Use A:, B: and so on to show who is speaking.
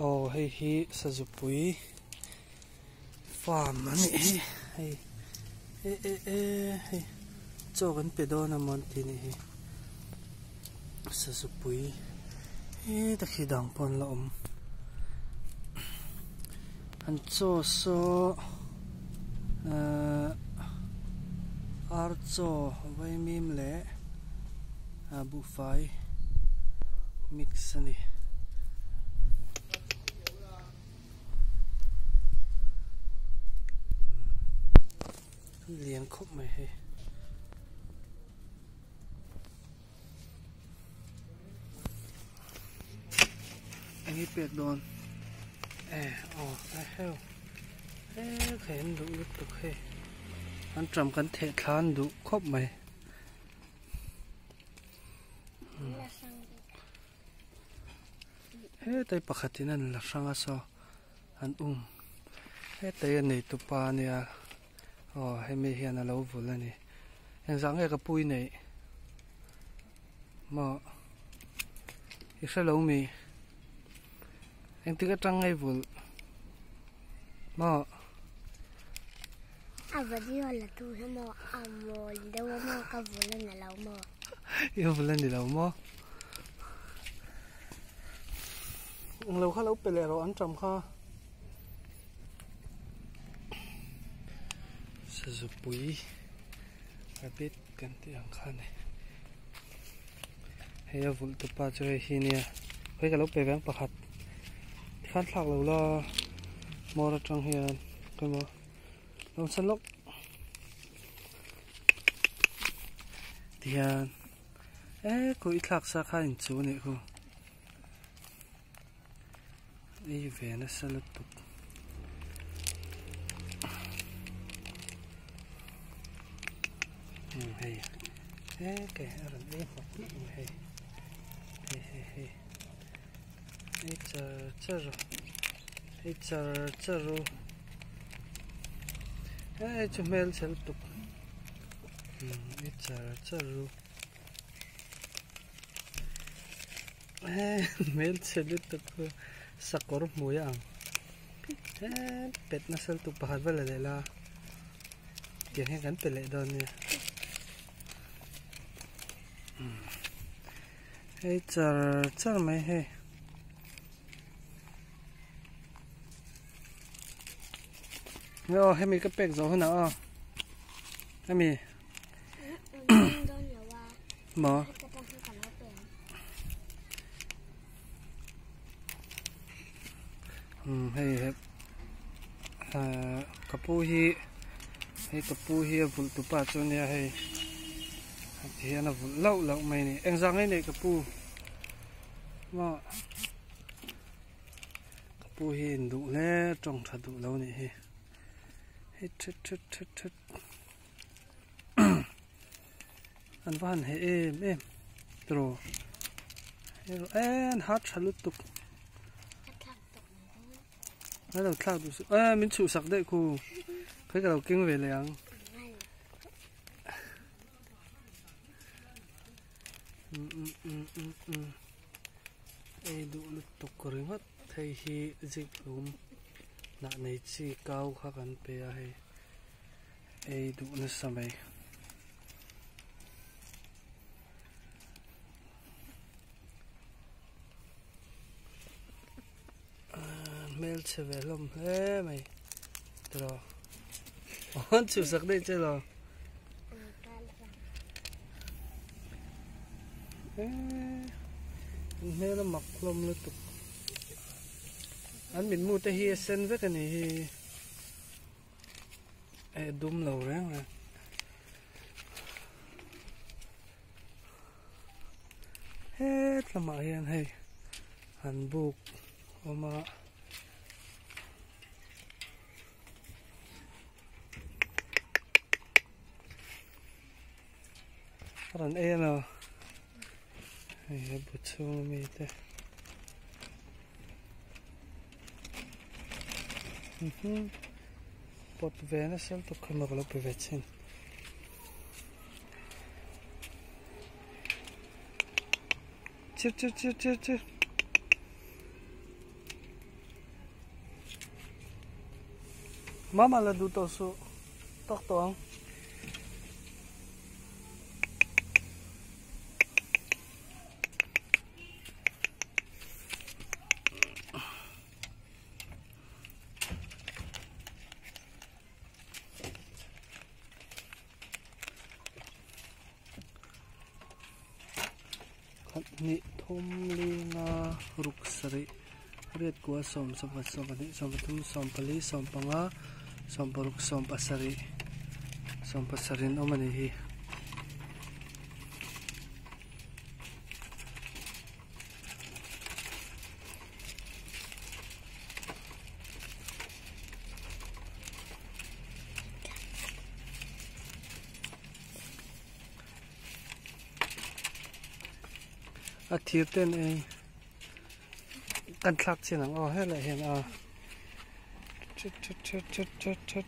A: Oh hi Sajupui farm ani hey hey chogan pedona monti ni hi Sajupui ta khidang pon la an cho so archo vai mim le bu fai mix ani liền khúc mày hay anh ấy biệt đồn cái heo khen đủ lúc tục hay anh trầm cắn thể khán đủ khúc mày hết tay bạc hạt nên là sang sao anh hết tay này tụ pa nè hay mấy hiện là lâu vừa lên này anh dáng cái bụi này mà cái sao lâu mi anh tự cái trăng ngay vừa mà
B: vừa đi là tôi hay mà mà đâu mà cái vừa lên là lâu mà
A: yêu vừa lên thì lâu mà lâu khá lâuไปแล้วอันจำค่ะSajupui habit kan ti ang khan hay là vụn tụp pa chơi hi nè với cái lúc về vắng pakhat khan thak lo la mo ra trong hian cái mo long san lok tian ko i thak sa khan chu ne ko ei ve na salut tu hey cái ran đi học hey hey chờ hey chú mail sẽ tục chờ mail sẽ tục sakor moyang pet na sẽ tục bahar bala lela tiền hay gắn pele don nè hey chờ mày hey yo hay mi cái pek gió hơn nào hay mi mà hay kapu hi vul tu pa cho nia hay thì nó vul lâu mày này anh răng ấy này kapu mà kapu hi đủ nè trồng thật đủ lâu này hay chết anh van hay em rồi anh hát chalut tục nó đầu thao đủ mình chịu sặc đấy cô cái đầu kinh về liền đủ lúc tục rồi mất thầy hi dịch lùm nãy này chỉ cao khác ăn bia hay đủ nó sao vậy mail sẽ về lắm mày rồi anh chịu sạc đây chứ rồi mail nó mặc lắm luôn tục anh mình mua tay hi sen với cái này đúng lâu đấy mà hết là mọi hiện hay hàn buộc mà ran nào hay bút xuống mi thế pot về nó sẽ tục không được lúc về trên chứ mama là đủ tổ số tóc toang ni thum li nga ruksari red kwa som sabat sobani somatum sompali sompanga somparuk sompasari sompasarin omani hi a thir ten ei kan thak chinang o hele hen a chut